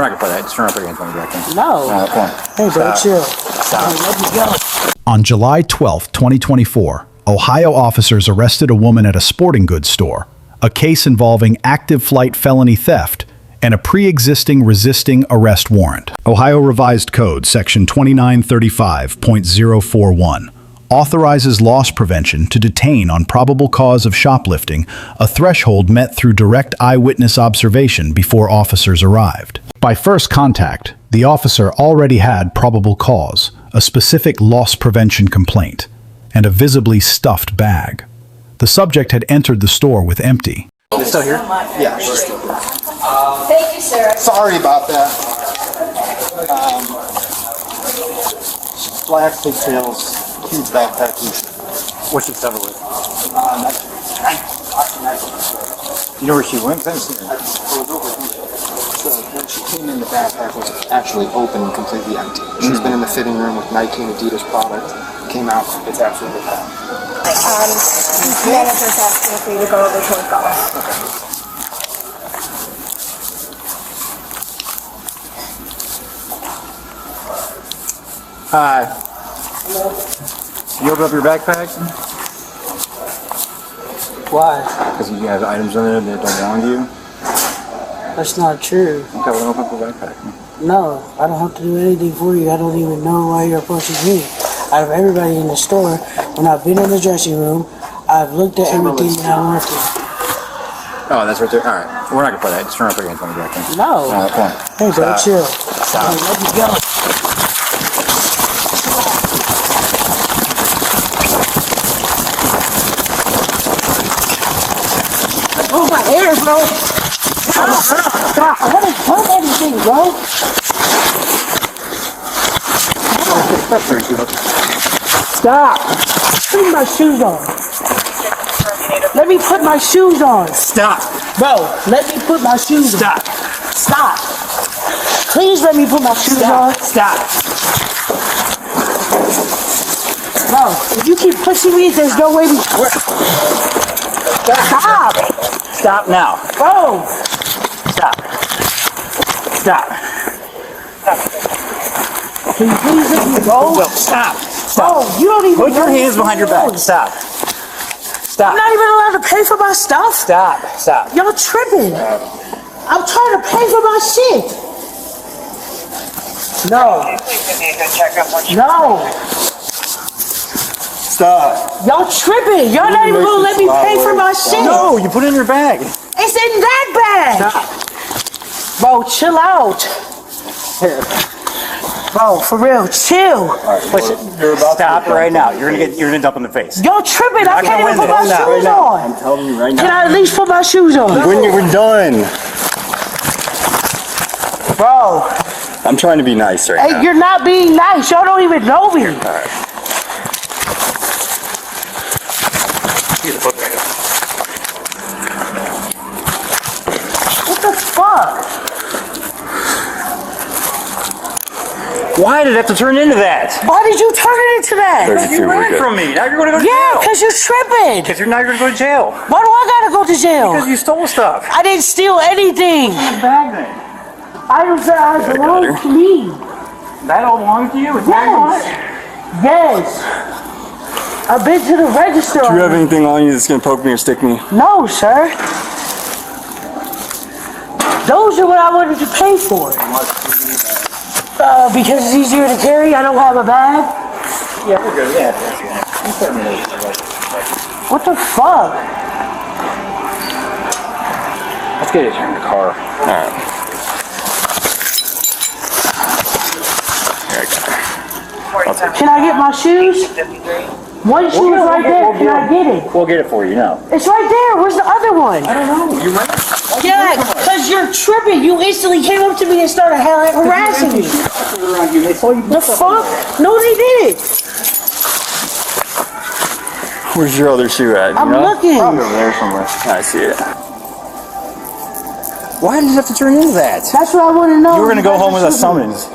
not gonna play that. Just turn up against me directly. No. Come on. Hey, bro, chill. Stop. Let me go. On July 12, 2024, Ohio officers arrested a woman at a sporting goods store, a case involving active flight felony theft, and a pre-existing resisting arrest warrant. Ohio Revised Code Section 2935.041 authorizes loss prevention to detain on probable cause of shoplifting, a threshold met through direct eyewitness observation before officers arrived. By first contact, the officer already had probable cause, a specific loss prevention complaint, and a visibly stuffed bag. The subject had entered the store with empty. Is it still here? Yeah, she's still here. Thank you, sir. Sorry about that. Black pigtails, huge backpack. What's it covered with? You know where she went? So when she came in, the backpack was actually open and completely empty. She's been in the fitting room with Nike and Adidas product. Came out, it's absolutely packed. Manager's asking for you to go over to his office. Hi. You open up your backpack? Why? Because you have items in there that don't belong to you? That's not true. Okay, well, open up your backpack. No, I don't have to do anything for you. I don't even know why you're approaching me. Out of everybody in the store, when I've been in the dressing room, I've looked at everything that I want to. Oh, that's right there. All right. We're not going to play that. Just turn up against me directly. No. Come on. Hey, bro, chill. Stop. Let me go. Oh, my hair, bro. Stop. I want to pump everything, bro. Stop. Put my shoes on. Let me put my shoes on. Stop. Bro, let me put my shoes on. Stop. Stop. Please let me put my shoes on. Stop. Bro, if you keep pushing me, there's no way we... Stop. Stop now. Bro. Stop. Stop. Can you please let me go? No, stop. Bro, you don't even Put your know hands behind your back. Stop. I'm Stop. not even allowed to pay for my stuff. Stop. Stop. Y'all tripping. I'm trying to pay for my shit. No. No. Stop. Y'all tripping. Y'all not even gonna let me pay for my shit. No, you put it in your bag. It's in that bag. Stop. Bro, chill out. Here. Bro, for real, chill. Listen, you're about to stop right now. You're gonna dump in the face. Y'all tripping. I can't even put my shoes on. I'm telling you right now. Can I at least put my shoes on? We're done. Bro, I'm trying to be nice right now. hey, you're not being nice. Y'all don't even know me. What the fuck? Why did it have to turn into that? Why did you turn it into that? You ran from me. Now you're going to go to Yeah, jail. because you're tripping. Because now you're going to go to jail. Why do I gotta go to jail? Because you stole stuff. I didn't steal anything. Bag then. Items that belong to me. That all belongs to you? Yes. Yes. I've been to the register. Do you have anything on you that's going to poke me or stick me? No, sir. Those are what I wanted to pay for. Because it's easier to carry. I don't have a bag. Yeah, we're good. Yeah. What the fuck? Let's get it in the car. All right. Here I got it. Can I get my shoes? One shoe is right there. Can I get it? We'll get it for you now. It's right there. Where's the other one? I don't know. You right? Yeah, because you're tripping. You instantly came up to me and started harassing me. The fuck? No, they didn't. Where's your other shoe at? I'm looking. Probably over there somewhere. I see it. Why did it have to turn into that? That's what I want to know. You were going to go home with a summons.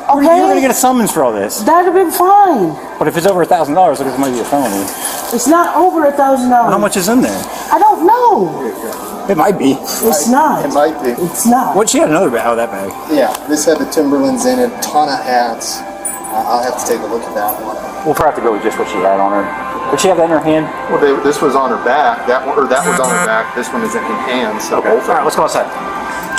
Okay. You're going to get a summons for all this. That'd have been fine. But if it's over $1,000, look, it might be a felony. It's not over $1,000. How much is in there? I don't don't know. It might be. It's not. It might be. It's not. What? She had another bag. Oh, that bag. Yeah, this had the Timberlands in it, ton of hats. I'll have to take a look at that one. We'll probably have to go with just what she had on her. Did she have that in her hand? Well, this was on her back. That was on her back. This one is in her hand. So Okay. All right, let's go outside.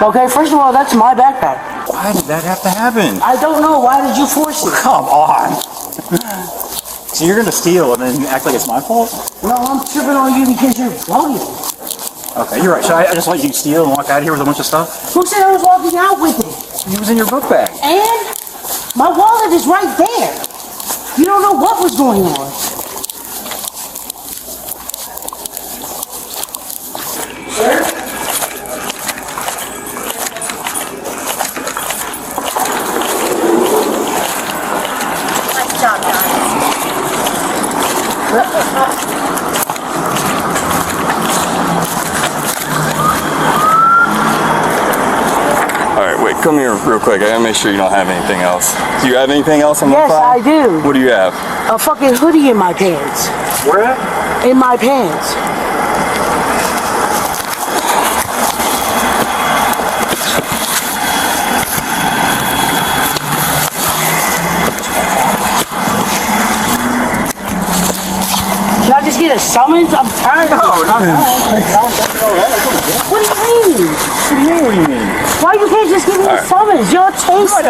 Okay, first of all, that's my backpack. Why did that have to happen? I don't know. Why did you force it? Come on. So you're gonna steal and then act like it's my fault? No, I'm tripping on you because you're bugging. Okay, you're right. Should I just let you steal and walk out of here with a bunch of stuff? Who said I was walking out with it? It was in your book bag. And my wallet is right there. You don't know what was going on. Sir? Nice job, guys. Alright, wait, come here real quick. I gotta make sure you don't have anything else. Do you have anything else on the Yes, file? I do. What do you have? A fucking hoodie in my pants. Where at? In my pants. Should I just get a summons? I'm tired of it. What do you mean? What do you mean? Why you can't just give me a summons? You're chasing.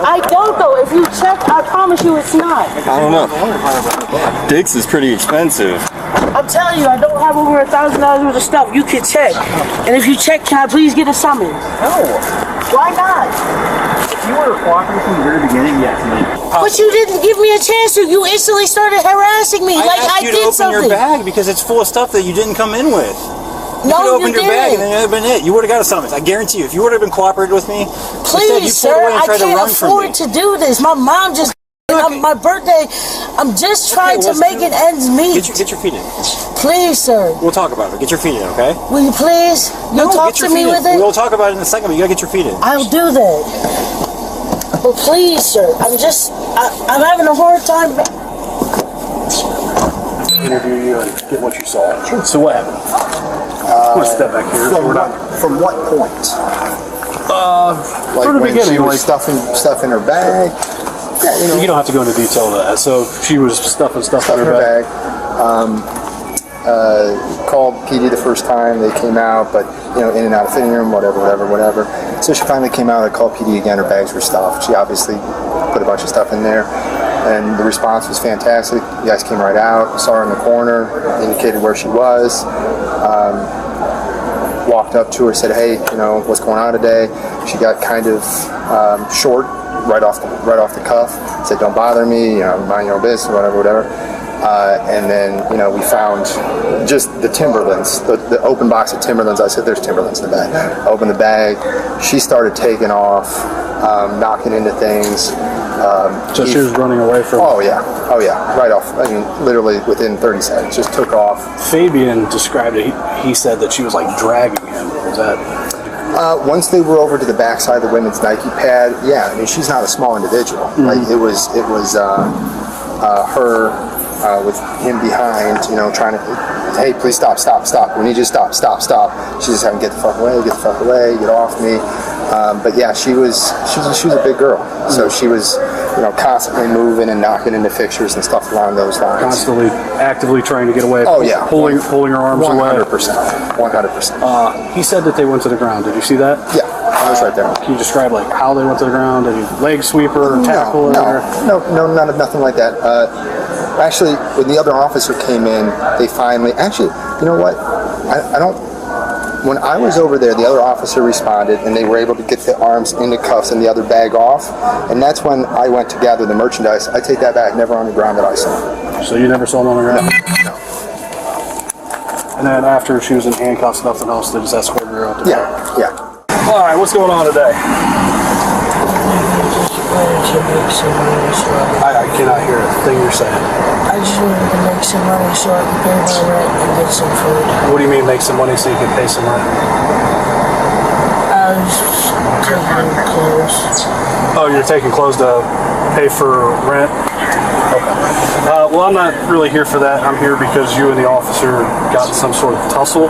I don't though. If you check, I promise you it's not. I don't know. Dick's is pretty expensive. I'm telling you, I don't have over $1,000 worth of stuff. You can check. And if you check, can I please get a summons? No. Why not? If you were cooperating from the very beginning, yes. But you didn't give me a chance to. You instantly started harassing me like I you to did open something. your bag because it's full of stuff that you didn't come in with. You No, could you open your bag and didn't. then it would have been it. You would have got a summons. I guarantee you. If you would have been cooperated with me, instead Please, you sir, pulled away and I tried to can't run from me. afford to do this. My mom just. My birthday. I'm just trying to make it ends meet. Get your feet in. Please, sir. We'll talk about it. Get your feet in, okay? Will you please? You'll talk get your to me feet with in. it. We'll talk about it in a second, but you gotta get your feet in. I'll do that. But please, sir. I'm having a hard time. Interview you and get what you saw. So what happened? I'm gonna step back here. From what point? Like from the when beginning, she was like- stuffing her bag. Yeah, You don't have to go into detail to that. So she was stuffing stuff in her bag. Called PD the first time they came out, but in and out of fitting room, whatever. So she finally came out. I called PD again. Her bags were stuffed. She obviously put a bunch of stuff in there, and the response was fantastic. You guys came right out, saw her in the corner, indicated where she was. Walked up to her, said, "Hey, what's going on today?" She got kind of short, right off the cuff. Said, "Don't bother me. Mind your own business, whatever." And then, we found just the Timberlands, the open box of Timberlands. I said, "There's Timberlands in the bag." I opened the bag. She started taking off, knocking into things. So she was running away from. Oh yeah, right off. I mean, literally within 30 seconds, just took off. Fabian described it. He said that she was like dragging him. Was that? Once they were over to the backside of the women's Nike pad, yeah, I mean, she's not a small individual. Like it was her with him behind, trying to, "Hey, please stop. We need you to stop. She's just having, "Get the fuck away, get off me." But yeah, she was a big girl, so she was, constantly moving and knocking into fixtures and stuff along those lines. Constantly, actively trying to get away. Oh yeah, pulling her arms away. 100%. He said that they went to the ground. Did you see that? Yeah, I was right there. Can you describe like how they went to the ground? Did he leg sweep her, tackle her? No, nothing like that. Actually, when the other officer came in, they finally. Actually, you know what? I don't. When I was over there, the other officer responded, and they were able to get the arms into cuffs and the other bag off. And that's when I went to gather the merchandise. I take that back. Never on the ground that I saw. So you never saw him on the ground? No. And then after she was in handcuffs, nothing else, they just escorted her out the car. Yeah. All right, what's going on today? I cannot hear a thing you're saying. I just wanted to make some money so I can pay my rent and get some food. What do you mean make some money so you can pay some rent? I was taking clothes. Oh, you're taking clothes to pay for rent? Well, I'm not really here for that. I'm here because you and the officer got in some sort of tussle.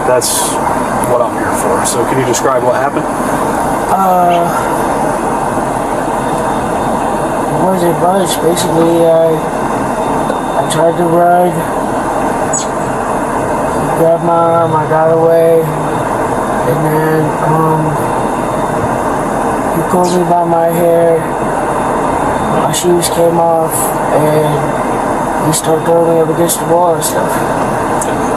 That's what I'm here for. So can you describe what happened? Wasn't much. Basically, I tried to run. He grabbed my arm. I got away, and then he pulled me by my hair. My shoes came off, and he started throwing me up against the wall and stuff.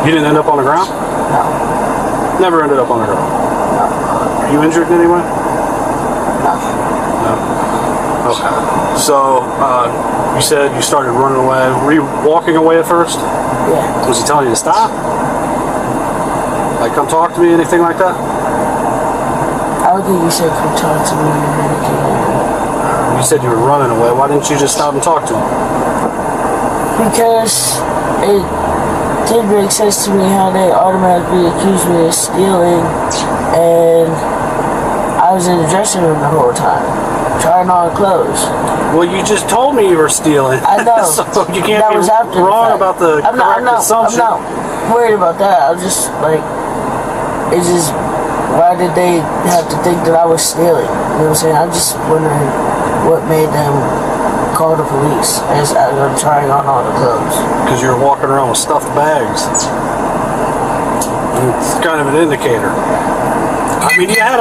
You didn't end up on the ground? No. Never ended up on the ground? No. Are you injured in any way? No. No. Okay. So, you said you started running away. Were you walking away at first? Yeah. Was he telling you to stop? Like, come talk to me, anything like that? I don't think he said come talk to me or anything like that. You said you were running away. Why didn't you just stop and talk to him? Because it did make sense to me how they automatically accused me of stealing, and I was in the dressing room the whole time, trying on clothes. Well, you just told me you were stealing. I know. So you can't That be was after the wrong fact. about the correct assumption. I'm not worried about that. I'm just like, it's just, why did they have to think that I was stealing? You know what I'm saying? I'm just wondering what made them call the police as I'm trying on all the clothes. Because you were walking around with stuffed bags. It's kind of an indicator. I mean, you had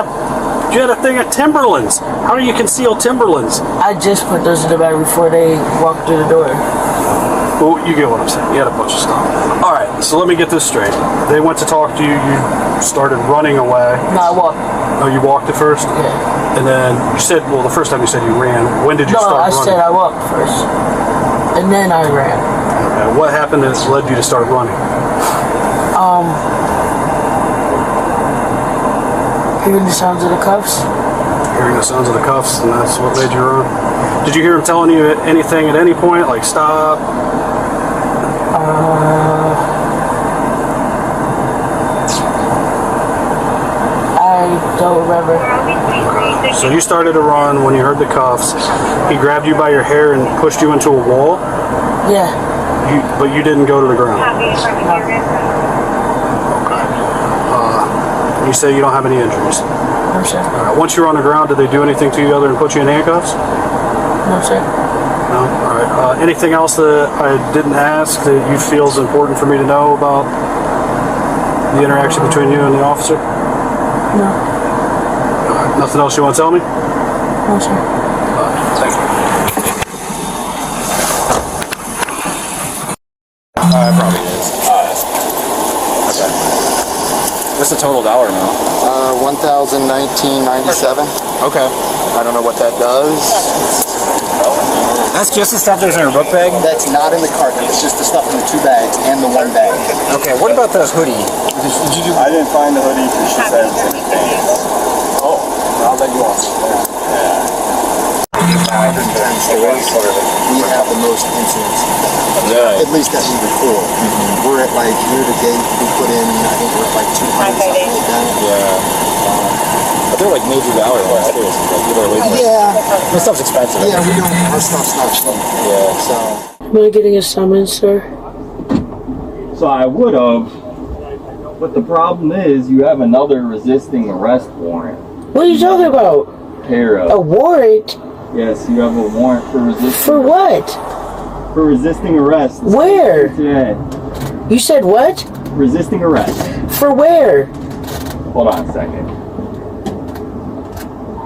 a thing of Timberlands. How do you conceal Timberlands? I just put those in the bag before they walked through the door. Well, you get what I'm saying. You had a bunch of stuff. All right, so let me get this straight. They went to talk to you. You started running away. No, I walked. Oh, you walked it first? Yeah. And then you said, well, the first time you said you ran. When did you No, start I running? said I walked first. And then I ran. Okay, what happened that led you to start running? Hearing the sounds of the cuffs. Hearing the sounds of the cuffs, and that's what made you run. Did you hear him telling you anything at any point, like stop? I don't remember. So you started to run when you heard the cuffs. He grabbed you by your hair and pushed you into a wall, Yeah. but you didn't go to the ground. You say you don't have any injuries. No, sir. All right, once you're on the ground, did they do anything to you other than put you in handcuffs? No, sir. No? All right. Anything else that I didn't ask that you feel is important for me to know about the interaction between you and the officer? No. All right, nothing else you want to tell me? No, sir. Thank you. Probably is. Okay. What's the total dollar amount? $1,019.97. Okay. I don't know what that does. That's just the stuff that's in her book bag? That's not in the cart. It's just the stuff in the 2 bags and the 1 bag. Okay, what about the hoodie? Did you do... I didn't find the hoodie because she said anything. Oh, I'll let you off. We have the most incidents, Really? at least that we record. We're at like year to date, we put in, I think we're at like 200 something like that. Yeah. But they're like major value ones too. So like, people are waiting. Yeah, This stuff's expensive. yeah, we don't, our stuff's not cheap. Yeah. So, Am I getting a summons, sir? So I would have, but the problem is you have another resisting arrest warrant. What are you talking about? Here, A warrant? yes, you have a warrant for resisting. For what? For resisting arrest. It's Where? Today. You said what? Resisting arrest. For where? Hold on a second.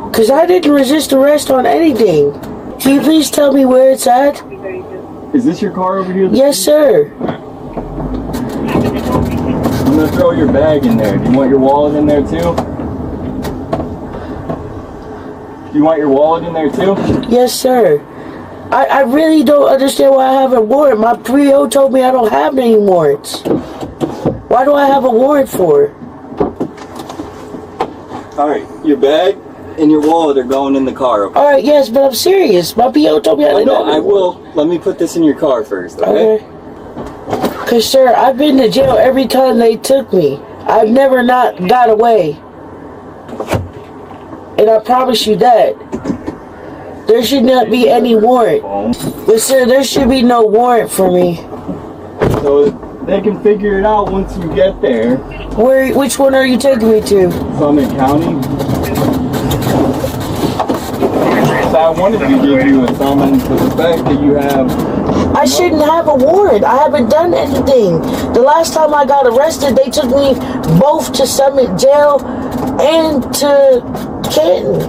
Because I didn't resist arrest on anything. Can you please tell me where it's at? Is this your car over here? Yes, sir. I'm gonna throw your bag in there. Do you want your wallet in there too? Do you want your wallet in there too? Yes, sir. I really don't understand why I have a warrant. My PO told me I don't have any warrants. Why do I have a warrant for? Alright, your bag and your wallet are going in the car, okay? Alright, yes, but I'm serious. My PO told me I I didn't know, have any I will. Let me put this in your car first, okay? Okay. Because, sir, I've been to jail every time they took me. I've never not got away. And I promise you that. There should not be any warrant. But sir, there should be no warrant for me. So they can figure it out once you get there. Which one are you taking me to? Summit County. So I wanted to give you a summons, but the fact that you have... I shouldn't have a warrant. I haven't done anything. The last time I got arrested, they took me both to Summit Jail and to Canton.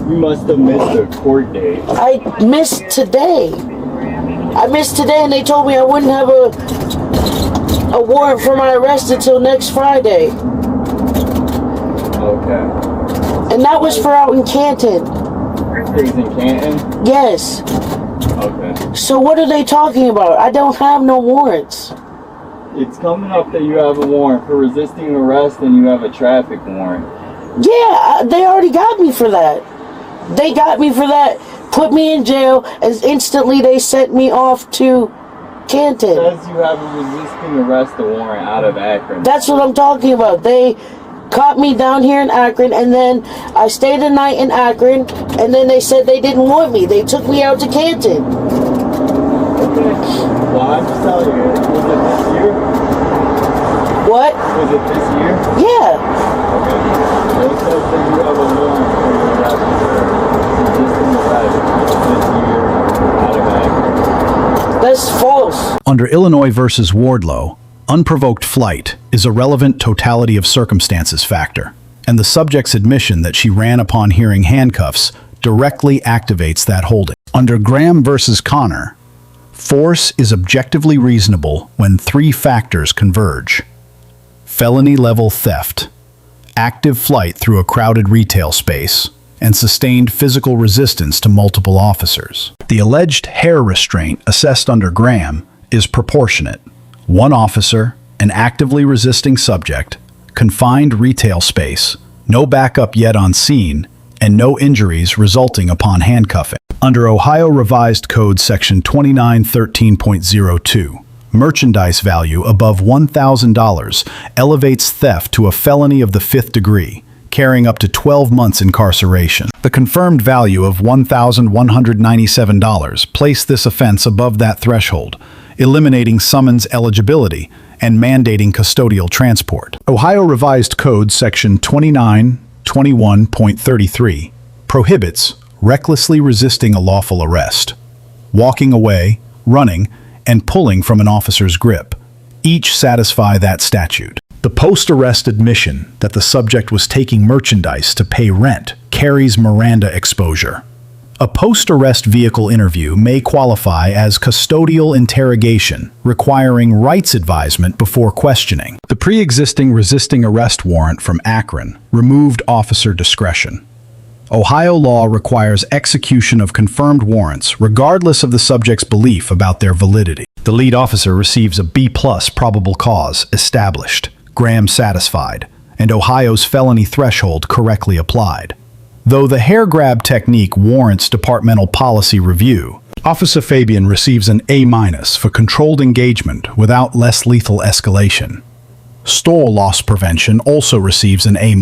You must have missed a court date. I missed today. And they told me I wouldn't have a warrant for my arrest until next Friday. Okay. And that was for out in Canton. He's in Canton? Yes. Okay. So what are they talking about? I don't have no warrants. It's coming up that you have a warrant for resisting arrest and you have a traffic warrant. Yeah, they already got me for that. They got me for that, put me in jail, and instantly they sent me off to Canton. It says you have a resisting arrest warrant out of Akron. That's what I'm talking about. They caught me down here in Akron, and then I stayed a night in Akron, and then they said they didn't want me. They took me out to Canton. Okay. Well, I'm just telling you, was it this year? What? Was it this year? Yeah. Okay. So it says that you have a warrant for your arrest for resisting arrest this year out of Akron. That's false. Under Illinois versus Wardlow, unprovoked flight is a relevant totality of circumstances factor, and the subject's admission that she ran upon hearing handcuffs directly activates that holding. Under Graham versus Connor, force is objectively reasonable when three factors converge: felony-level theft, active flight through a crowded retail space, and sustained physical resistance to multiple officers. The alleged hair restraint assessed under Graham is proportionate. One officer, an actively resisting subject, confined retail space, no backup yet on scene, and no injuries resulting upon handcuffing. Under Ohio Revised Code Section 2913.02, merchandise value above $1,000 elevates theft to a felony of the 5th degree, carrying up to 12 months incarceration. The confirmed value of $1,197 placed this offense above that threshold, eliminating summons eligibility and mandating custodial transport. Ohio Revised Code Section 2921.33 prohibits recklessly resisting a lawful arrest, walking away, running, and pulling from an officer's grip. Each satisfy that statute. The post-arrest admission that the subject was taking merchandise to pay rent carries Miranda exposure. A post-arrest vehicle interview may qualify as custodial interrogation, requiring rights advisement before questioning. The pre-existing resisting arrest warrant from Akron removed officer discretion. Ohio law requires execution of confirmed warrants regardless of the subject's belief about their validity. The lead officer receives a B+ probable cause established, Graham satisfied, and Ohio's felony threshold correctly applied. Though the hair grab technique warrants departmental policy review, Officer Fabian receives an A- for controlled engagement without less lethal escalation. Store loss prevention also receives an A-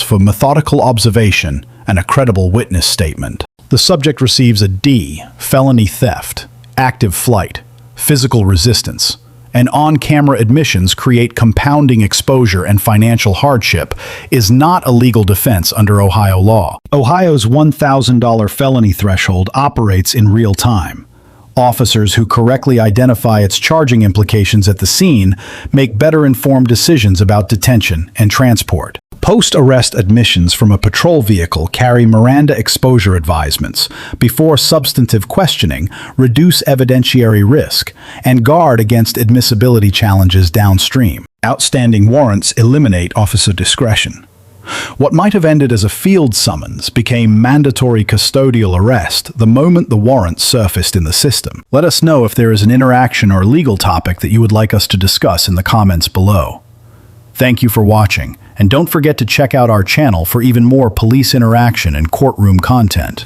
for methodical observation and a credible witness statement. The subject receives a D, felony theft, active flight, physical resistance, and on-camera admissions create compounding exposure and financial hardship is not a legal defense under Ohio law. Ohio's $1,000 felony threshold operates in real time. Officers who correctly identify its charging implications at the scene make better informed decisions about detention and transport. Post-arrest admissions from a patrol vehicle carry Miranda exposure advisements before substantive questioning, reduce evidentiary risk, and guard against admissibility challenges downstream. Outstanding warrants eliminate officer discretion. What might have ended as a field summons became mandatory custodial arrest the moment the warrant surfaced in the system. Let us know if there is an interaction or legal topic that you would like us to discuss in the comments below. Thank you for watching, and don't forget to check out our channel for even more police interaction and courtroom content.